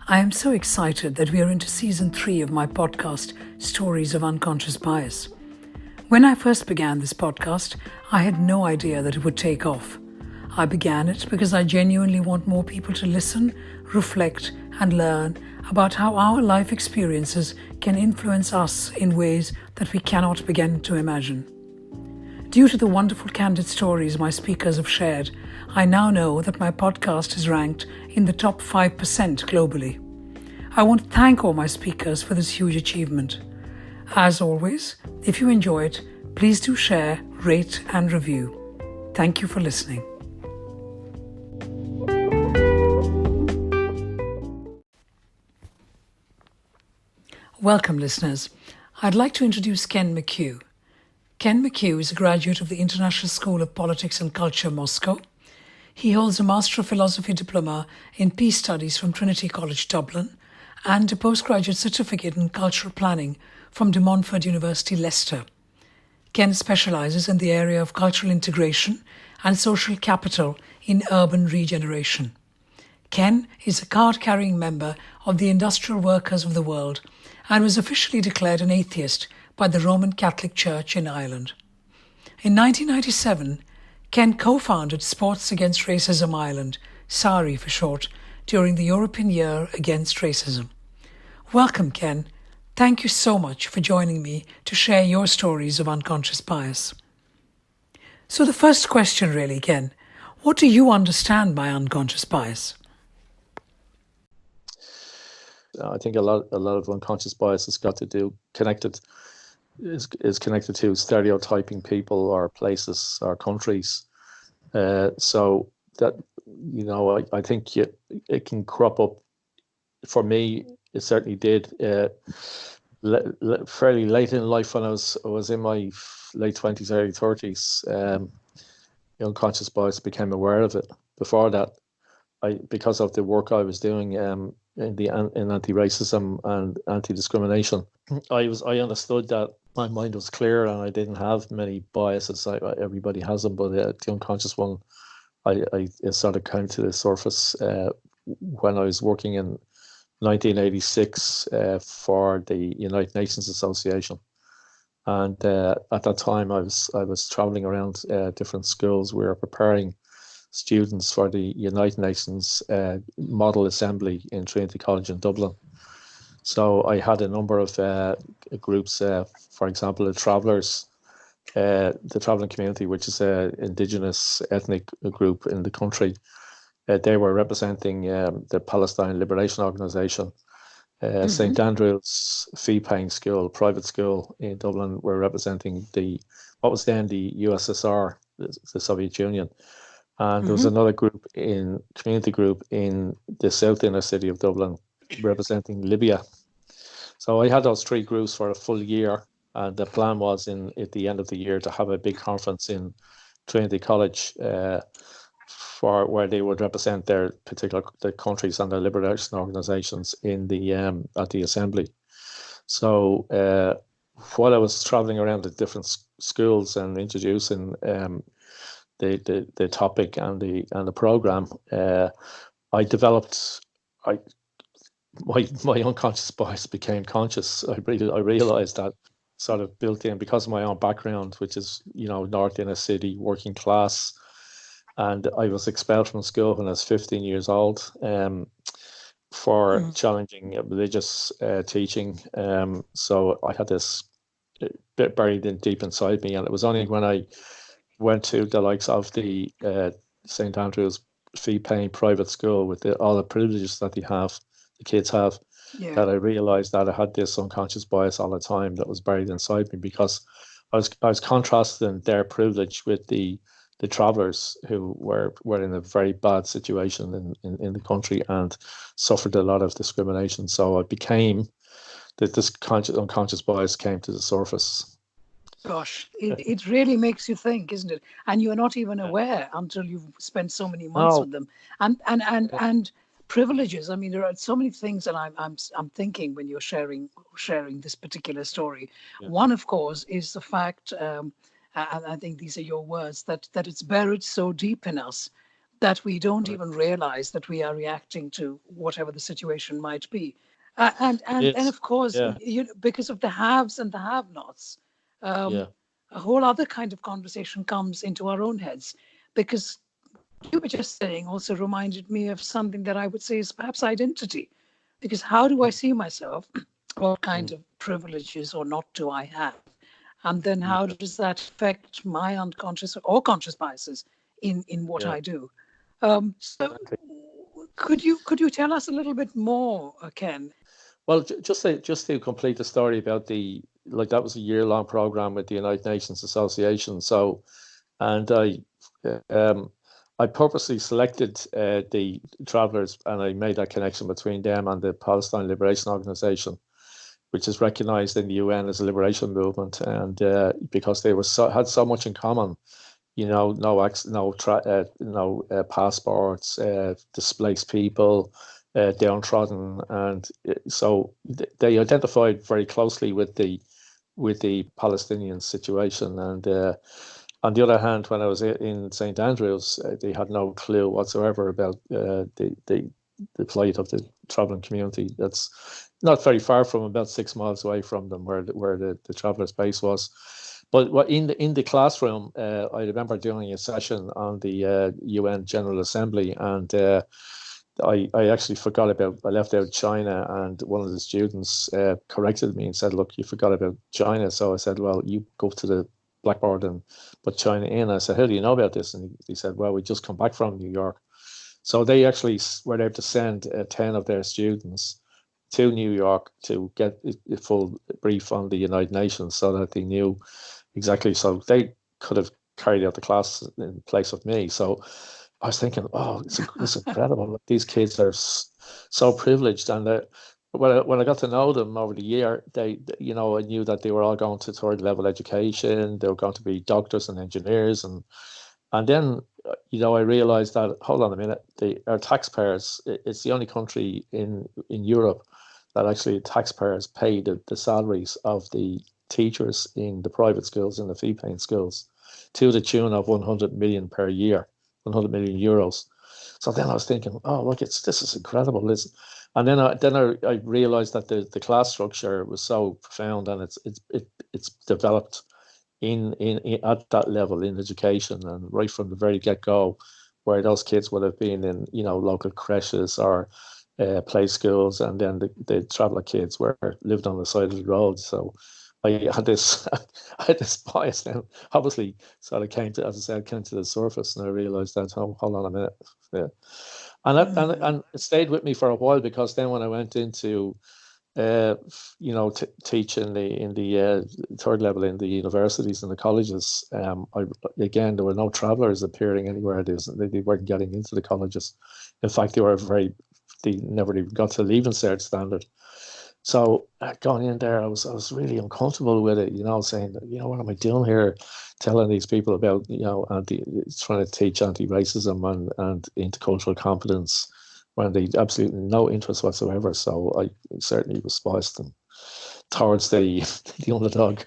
I am so excited that we are into season 3 of my podcast, Stories of Unconscious Bias. When I first began this podcast, I had no idea that it would take off. I began it because I genuinely want more people to listen, reflect, and learn about how our life experiences can influence us in ways that we cannot begin to imagine. Due to the wonderful candid stories my speakers have shared, I now know that my podcast is ranked in the top 5% globally. I want to thank all my speakers for this huge achievement. As always, if you enjoy it, please do share, rate, and review. Thank you for listening. Welcome, listeners. I'd like to introduce Ken McHugh. Ken McHugh is a graduate of the International School of Politics and Culture, Moscow. He holds a Master of Philosophy diploma in Peace Studies from Trinity College, Dublin, and a postgraduate certificate in Cultural Planning from De Montfort University, Leicester. Ken specialises in the area of cultural integration and social capital in urban regeneration. Ken is a card-carrying member of the Industrial Workers of the World and was officially declared an atheist by the Roman Catholic Church in Ireland. In 1997, Ken co-founded Sports Against Racism Ireland, SARI for short, during the European Year Against Racism. Welcome, Ken. Thank you so much for joining me to share your stories of unconscious bias. So the first question really, Ken, what do you understand by unconscious bias? I think a lot of unconscious bias has got to do is connected to stereotyping people or places or countries. So that I think it can crop up. For me, it certainly did. Fairly late in life, when I was in my late 20s, early 30s, unconscious bias, became aware of it. Before that, because of the work I was doing in anti-racism and anti-discrimination, I understood that my mind was clear and I didn't have many biases. Everybody has them, but the unconscious one, it sort of came to the surface when I was working in 1986 for the United Nations Association, and at that time I was traveling around different schools. We were preparing students for the United Nations Model Assembly in Trinity College in Dublin. So I had a number of groups, for example, the travelling community, which is an indigenous ethnic group in the country. They were representing the Palestine Liberation Organization. St. Andrew's fee-paying school, private school in Dublin, were representing what was then the USSR, the Soviet Union. And there was another community group in the south inner city of Dublin representing Libya. So I had those three groups for a full year, and the plan was at the end of the year to have a big conference in Trinity College for where they would represent their the countries and their liberation organizations in at the assembly. So while I was traveling around the different schools and introducing the topic and the program, I developed my unconscious bias became conscious. I realized that sort of built in because of my own background, which is north inner city, working class, and I was expelled from school when I was 15 years old for challenging religious teaching. So I had this bit buried deep inside me, and it was only when I went to the likes of the St. Andrew's fee-paying private school with all the privileges that the kids have, that I realized that I had this unconscious bias all the time that was buried inside me, because I was contrasting their privilege with the travelers who were in a very bad situation in the country and suffered a lot of discrimination. So I became this unconscious bias came to the surface. Gosh, it really makes you think, isn't it? And you're not even aware until you've spent so many months with them. And privileges. I mean, there are so many things that I'm thinking when you're sharing this particular story. One, of course, is the fact, and I think these are your words, that it's buried so deep in us that we don't Right. even realize that we are reacting to whatever the situation might be. And Yes. of course, Yeah. because of the haves and the have-nots, um, Yeah. a whole other kind of conversation comes into our own heads. Because what you were just saying also reminded me of something that I would say is perhaps identity. Because how do I see myself? What kind Mm, of privileges or not do I have? And then how yeah. does that affect my unconscious or conscious biases in what Yeah. I do? So Exactly. could you tell us a little bit more, Ken? Well, just to complete the story about the like that was a year-long program with the United Nations Association. So, and um, I purposely selected the travelers, and I made that connection between them and the Palestine Liberation Organization, which is recognized in the UN as a liberation movement, and because they were had so much in common. No passports, displaced people, downtrodden, and so they identified very closely with the Palestinian situation. And on the other hand, when I was in St Andrews, they had no clue whatsoever about the plight of the traveling community. That's not very far from, about 6 miles away from them, where the travelers' base was. But what in the classroom, I remember doing a session on the UN General Assembly, and I actually forgot about, I left out China, and one of the students corrected me and said, "Look, you forgot about China." So I said, "Well, you go to the blackboard and put China in." I said, "How do you know about this?" And he said, "Well, we just come back from New York." So they actually were able to send 10 of their students to New York to get a full brief on the United Nations, so that they knew exactly. So they could have carried out the class in place of me. So I was thinking, oh, it's incredible. These kids are so privileged, and when I got to know them over the year, I knew that they were all going to third level education. They were going to be doctors and engineers, and then I realized that, hold on a minute, our taxpayers. It's the only country in Europe that actually taxpayers pay the salaries of the teachers in the private schools and the fee-paying schools to the tune of 100 million per year, 100 million euros. So then I was thinking, oh, look, this is incredible. And then I realized that the class structure was so profound, and it's developed in at that level in education, and right from the very get-go, where those kids would have been in local creches or play schools, and then the traveller kids were lived on the side of the road. So I had this I had this bias now, obviously, sort of came to, as I said, came to the surface, and I realized that, oh, hold on a minute. Yeah. And it stayed with me for a while, because then when I went into teach in the third level in the universities and the colleges. Again, there were no travelers appearing anywhere. They weren't getting into the colleges. In fact, they never even got to leaving cert standard. So going in there, I was really uncomfortable with it. Saying, what am I doing here? Telling these people about trying to teach anti-racism and intercultural competence, when they absolutely no interest whatsoever. So I certainly was biased and towards the the underdog.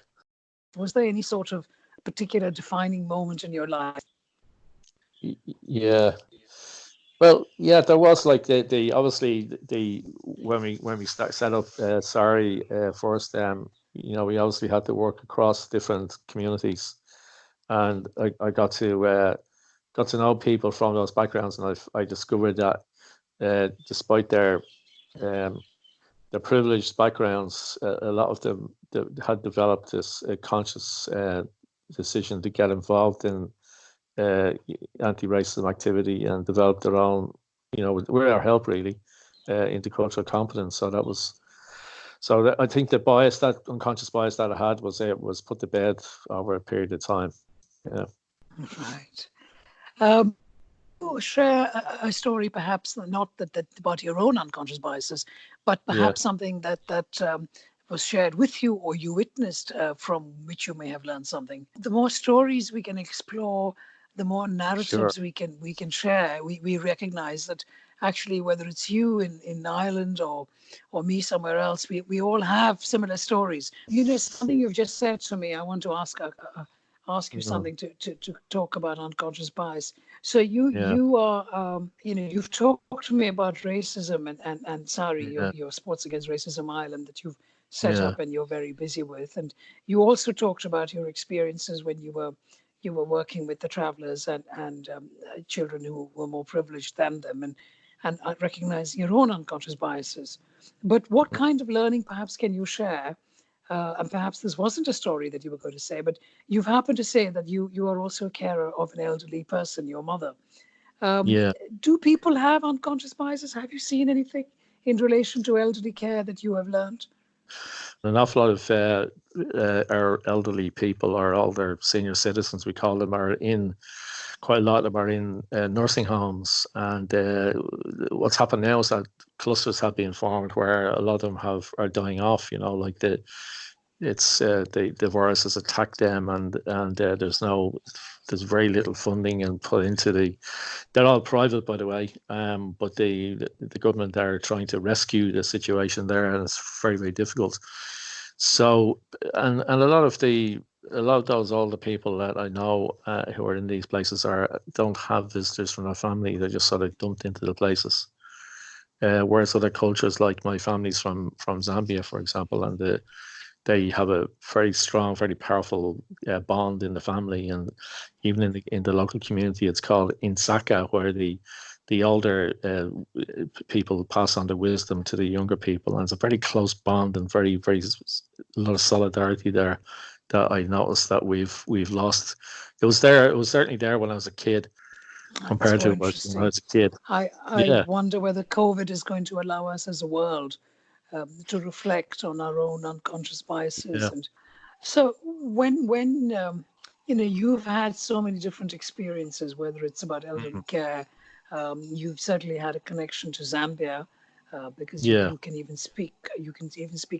Was there any sort of particular defining moment in your life? Yeah. Well, yeah, there was like the obviously the when we set up sorry first, we obviously had to work across different communities, and I got to know people from those backgrounds, and I discovered that despite um, their privileged backgrounds, a lot of them had developed this conscious decision to get involved in anti-racism activity, and develop their own, with our help really, intercultural competence. I think the bias, that unconscious bias that I had, was put to bed over a period of time. Yeah. Right. Um, Share a story, perhaps not that about your own unconscious biases, but Yeah. perhaps something that was shared with you or you witnessed, from which you may have learned something. The more stories we can explore, the more Sure. narratives we can share. We recognize that actually, whether it's you in Ireland or me somewhere else, we all have similar stories. Something you've just said to me, I want to ask you Mm, something to talk about unconscious bias. So you yeah, you are you've talked to me about racism and SARI, yeah, your Sports Against Racism Ireland that you've set yeah, up and you're very busy with, and you also talked about your experiences when you were working with the travelers and children who were more privileged than them, and recognize your own unconscious biases. But what kind of learning perhaps can you share? And perhaps this wasn't a story that you were going to say, but you've happened to say that you are also a carer of an elderly person, your mother. Um, yeah. do people have unconscious biases? Have you seen anything in relation to elderly care that you have learned? An awful lot of our elderly people, or older senior citizens, we call them, are in quite a lot of them are in nursing homes. And what's happened now is that clusters have been formed where a lot of them are dying off. Like the virus has attacked them, and there's very little funding and put into the. They're all private, by the way, but the government are trying to rescue the situation there, and it's very, very difficult. So, and a lot of those older people that I know who are in these places don't have visitors from their family. They're just sort of dumped into the places. Whereas other cultures, like my family's from Zambia, for example, and they have a very strong, very powerful bond in the family, and even in the local community, it's called Insaka, where the older people pass on the wisdom to the younger people, and it's a very close bond and very, very a lot of solidarity there that I noticed that we've lost. It was there. It was certainly there when I was a kid, That's compared so to when I interesting. was a kid. I Yeah, wonder whether COVID is going to allow us as a world to reflect on our own unconscious biases. yeah, And so when you've had so many different experiences, whether it's about elderly mhm, care, you've certainly had a connection to Zambia because yeah. you can even speak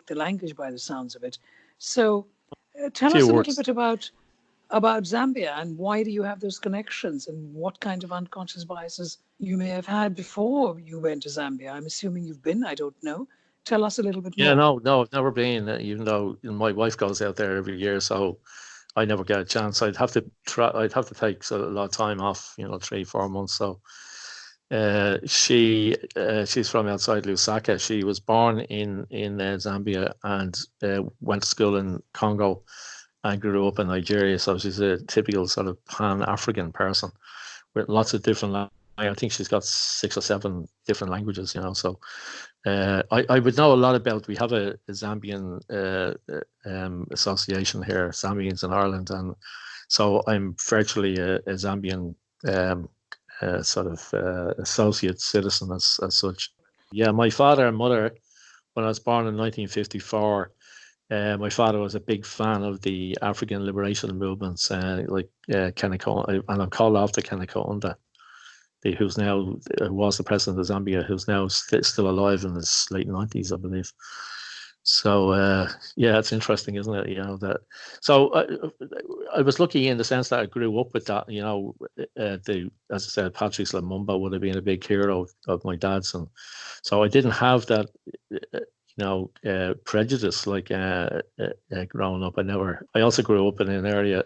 the language by the sounds of it. So tell Few us a little words. bit about Zambia and why do you have those connections and what kind of unconscious biases you may have had before you went to Zambia. I'm assuming you've been, I don't know. Tell us a little bit Yeah, more. no, no, I've never been, even though my wife goes out there every year, so I never get a chance. I'd have to try. I'd have to take a lot of time off, 3, 4 months. So, she's from outside Lusaka. She was born in Zambia and went to school in Congo and grew up in Nigeria. So she's a typical sort of Pan-African person with lots of different. I think she's got 6 or 7 different languages. So I would know a lot about. We have a Zambian association here, Zambians in Ireland, and so I'm virtually a Zambian um, sort of associate citizen as such. Yeah, my father and mother, when I was born in 1954, my father was a big fan of the African liberation movements, like Kenneth, and I'm called after Kenneth Kaunda, who's now was the president of Zambia, who's now still alive in his late 90s, I believe. So yeah, it's interesting, isn't it? That. So I was lucky in the sense that I grew up with that. As I said, Patrice Lumumba would have been a big hero of my dad's, and so I didn't have that. Prejudice like growing up. I also grew up in an area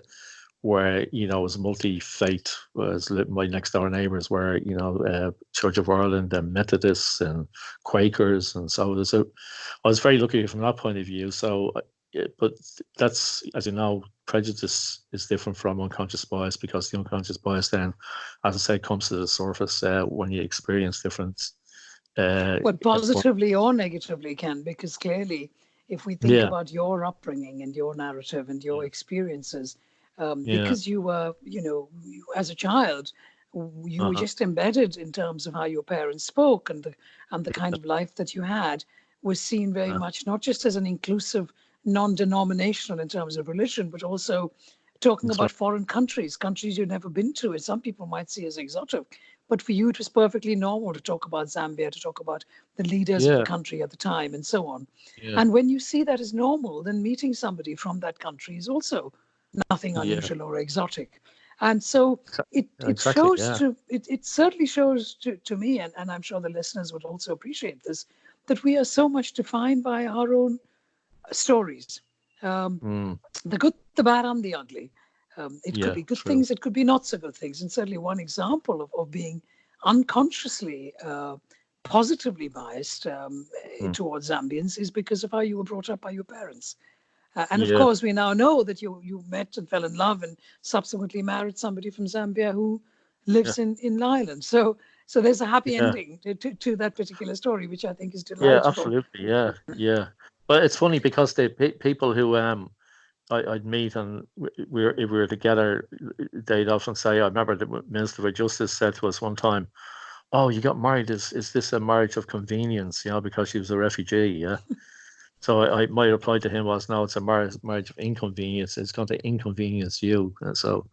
where it was multi-faith. Was my next door neighbors were Church of Ireland and Methodists and Quakers, and so I was very lucky from that point of view. So, but that's, as you know, prejudice is different from unconscious bias, because the unconscious bias then, as I said, comes to the surface when you experience different. Uh, Well, positively or negatively can, because clearly, if we think yeah, about your upbringing and your narrative and your yeah, experiences, yeah, because you were, as a child, you were uh-huh, just embedded in terms of how your parents spoke and the kind of life that you had was seen very uh, much not just as an inclusive, non-denominational in terms of religion, but also talking that's right. about foreign countries you've never been to, and some people might see as exotic. But for you, it was perfectly normal to talk about Zambia, to talk about the leaders of the Yeah, country at the time, and so on. yeah, And when you see that as normal, then meeting somebody from that country is also nothing yeah, unusual or exotic. And so it exactly. shows Yeah. it certainly shows to me, and I'm sure the listeners would also appreciate this, that we are so much defined by our own stories. Um, Mm, the good, the bad, and the ugly. It could Yeah, be good true. things, it could be not so good things. And certainly one example of being unconsciously positively biased Mm. towards Zambians is because of how you were brought up by your parents. And of Yeah, course, we now know that you met and fell in love and subsequently married somebody from Zambia who yeah, lives in Ireland. So there's a happy yeah, ending to that particular story, which I think is yeah, delightful. absolutely. Yeah, yeah. But it's funny because the people who I'd meet and if we were together, they'd often say, I remember the Minister of Justice said to us one time, "Oh, you got married. Is this a marriage of convenience? You know, because she was a refugee." Yeah. So my reply to him was, "No, it's a marriage of inconvenience. It's going to inconvenience you." And so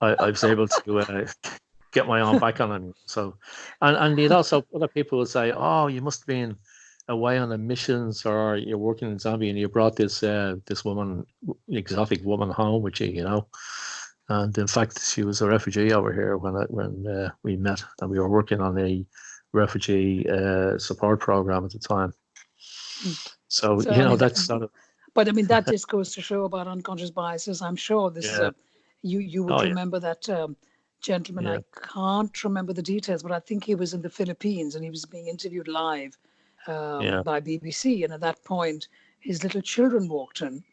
I was able to get my own back on him. So, and you'd also other people would say, "Oh, you must have been away on the missions, or you're working in Zambia, and you brought this woman, exotic woman, home with you." You know, and in fact, she was a refugee over here when we met, and we were working on a refugee support program at the time. Mm. So So I mean, that's not a but I mean that just goes to show about unconscious biases. I'm sure this is yeah. a you would Oh yeah, remember that gentleman. yeah, I can't remember the details, but I think he was in the Philippines and he was being interviewed live yeah, by BBC. And at that point, his little children walked in,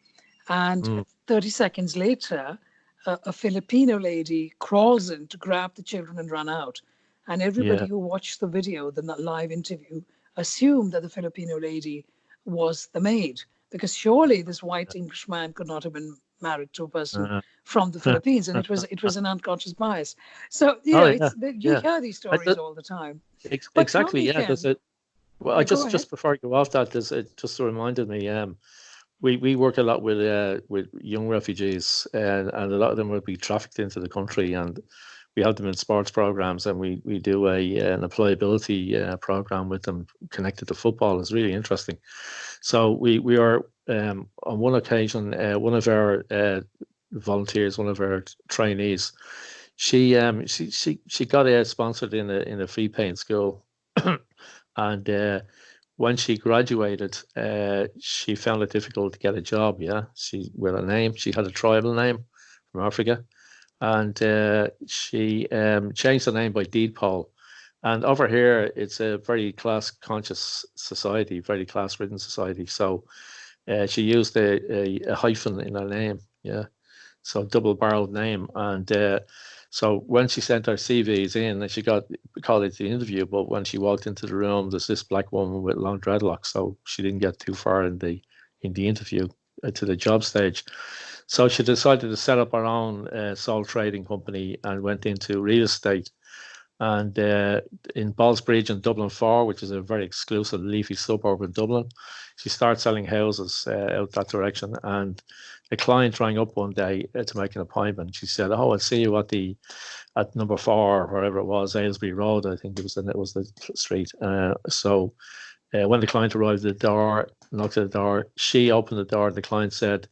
and mm, 30 seconds later, a Filipino lady crawls in to grab the children and run out. And everybody yeah, who watched the video, the live interview, assumed that the Filipino lady was the maid, because surely this white Englishman could not have been married to a person uh, from the Philippines, and it was an unconscious bias. So oh it's yeah, you yeah. hear these I stories th all the time. But tell exactly, me, yeah. There's Ken, a well, I yeah, go ahead. just before I go off that, there's it just reminded me. We work a lot with young refugees, and a lot of them will be trafficked into the country, and we have them in sports programs, and we do an employability program with them connected to football. It's really interesting. So we are on one occasion, one of our volunteers, one of our trainees, she got sponsored in a free paying school, and when she graduated, she found it difficult to get a job. Yeah, she with a name, she had a tribal name from Africa, and she changed the name by deed poll. And over here, it's a very class conscious society, very class ridden society. So she used a hyphen in her name. Yeah. So double barreled name. And so when she sent her CVs in, and she got called into the interview, but when she walked into the room, there's this black woman with long dreadlocks. So she didn't get too far in the interview to the job stage. So she decided to set up her own sole trading company and went into real estate. And in Ballsbridge and Dublin 4, which is a very exclusive leafy suburb in Dublin, she started selling houses out that direction. And a client rang up one day to make an appointment. She said, "Oh, I'll see you at number 4, wherever it was, Aylesbury Road, I think it was the street." So when the client arrived at the door, knocked at the door, she opened the door. The client said,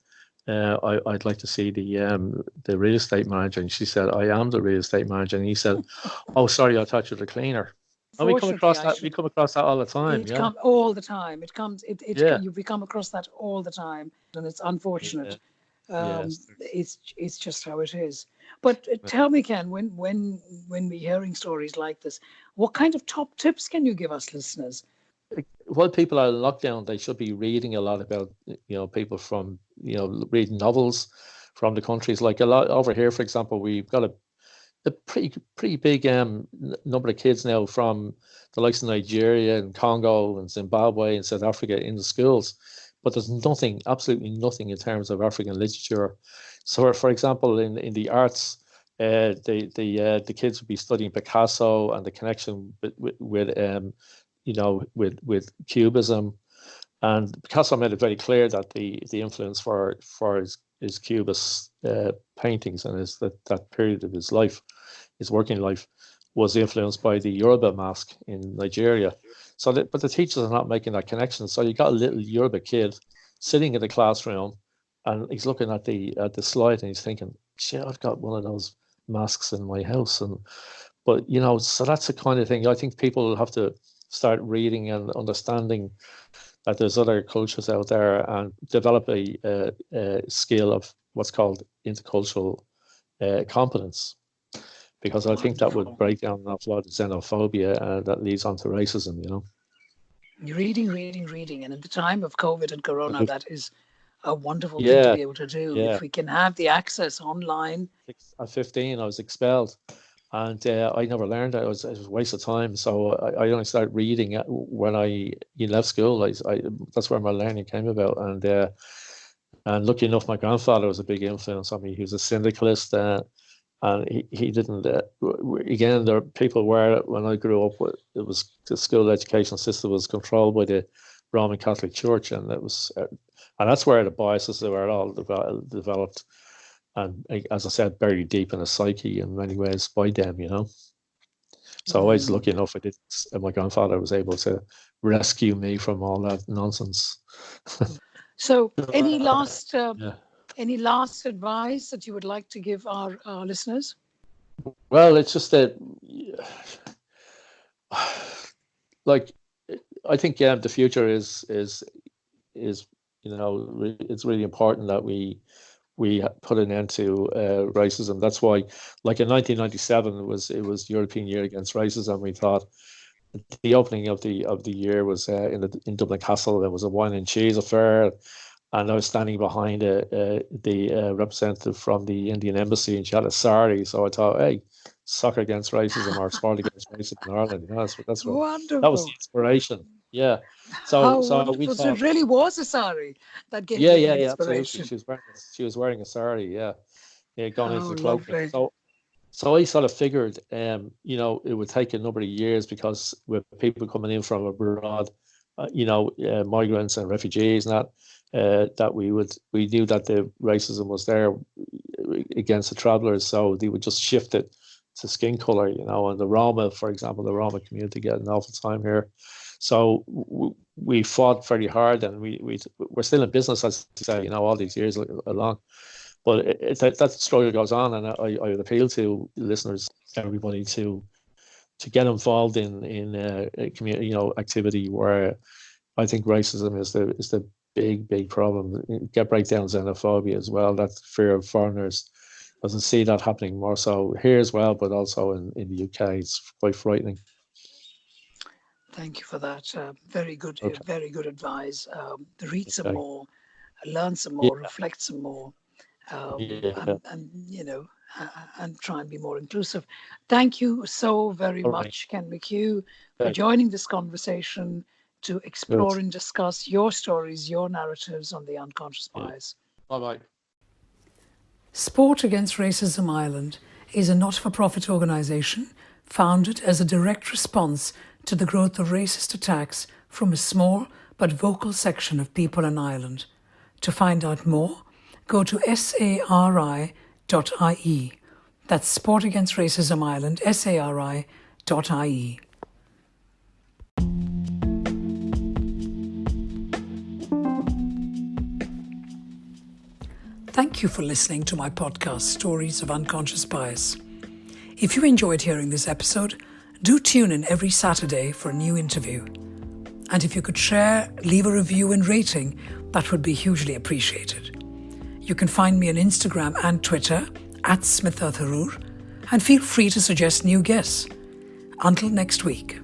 I'd like to see the real estate manager." And she said, "I am the real estate manager." And he said, "Oh, sorry, I thought you were the cleaner." And Fortunately, I we should. come across that all the time. It Yeah. comes all the time. It comes. Yeah. You become across that all the time, and it's Yeah. unfortunate. Yes. It's just how it is. But tell me, Ken, when we're hearing stories like this, what kind of top tips can you give us listeners? While people are in lockdown, they should be reading a lot about, people from, reading novels from the countries. Like a lot over here, for example, we've got a pretty big number of kids now from the likes of Nigeria and Congo and Zimbabwe and South Africa in the schools, but there's nothing, absolutely nothing in terms of African literature. So, for example, in the arts, the kids would be studying Picasso and the connection with Cubism. And Picasso made it very clear that the influence for his Cubist paintings and that period of his life, his working life, was influenced by the Yoruba mask in Nigeria. But the teachers are not making that connection. So you got a little Yoruba kid sitting in the classroom, and he's looking at the slide, and he's thinking, "Shit, I've got one of those masks in my house." But so that's the kind of thing I think people have to start reading and understanding that there's other cultures out there, and develop a skill of what's called intercultural competence, because I think that would break down an awful lot of xenophobia that leads on to racism, you know. Reading. And at the time of COVID and Corona, that is a wonderful thing to Yeah, be able to do. yeah. If we can have the access online. At 15, I was expelled, and I never learned that. It was a waste of time. So I only started reading when I left school. That's where my learning came about. And lucky enough, my grandfather was a big influence on me. He was a syndicalist, and he didn't. Again, there people were when I grew up. It was the school education system was controlled by the Roman Catholic Church, and and that's where the biases were all developed. And as I said, buried deep in a psyche in many ways by them, you know. So I was lucky enough. My grandfather was able to rescue me from all that nonsense. So, any last advice that you would like to give our listeners? Well, it's just that, like, I think the future is it's really important that we put an end to racism. That's why, like in 1997, it was European Year Against Racism. We thought the opening of the year was in Dublin Castle. There was a wine and cheese affair, and I was standing behind the representative from the Indian Embassy, and she had a sari. So I thought, hey, soccer against racism or sport against racism in Ireland. That's what Wonderful. That was the inspiration. Yeah. So we thought, so it really was a sari that gave yeah, you yeah, inspiration. absolutely. She was wearing a sari, yeah, going into the cloak. Lovely. So I sort of figured, it would take a number of years, because with people coming in from abroad, migrants and refugees, and that we knew that the racism was there against the travellers, so they would just shift it to skin color, and the Roma, for example, the Roma community get an awful time here. So we fought very hard, and we're still in business, as you say, all these years along. But that struggle goes on, and I would appeal to listeners, everybody, to get involved in a community, activity where I think racism is the big problem. Get breakdown xenophobia as well. That fear of foreigners. Doesn't see that happening more so here as well, but also in the UK. It's quite frightening. Thank you for that. Very good advice. Read some Okay. more, learn some more, reflect some more, Yeah. and try and be more inclusive. Thank you so very All right. much, Ken McHugh, for Okay. joining this conversation to explore and discuss your stories, your narratives on the unconscious bias. Bye-bye. Sport Against Racism Ireland is a not-for-profit organisation founded as a direct response to the growth of racist attacks from a small but vocal section of people in Ireland. To find out more, go to sari.ie. That's Sport Against Racism Ireland, sari.ie. Thank you for listening to my podcast, Stories of Unconscious Bias. If you enjoyed hearing this episode, do tune in every Saturday for a new interview. And if you could share, leave a review and rating, that would be hugely appreciated. You can find me on Instagram and Twitter @SmithAtharur, and feel free to suggest new guests. Until next week.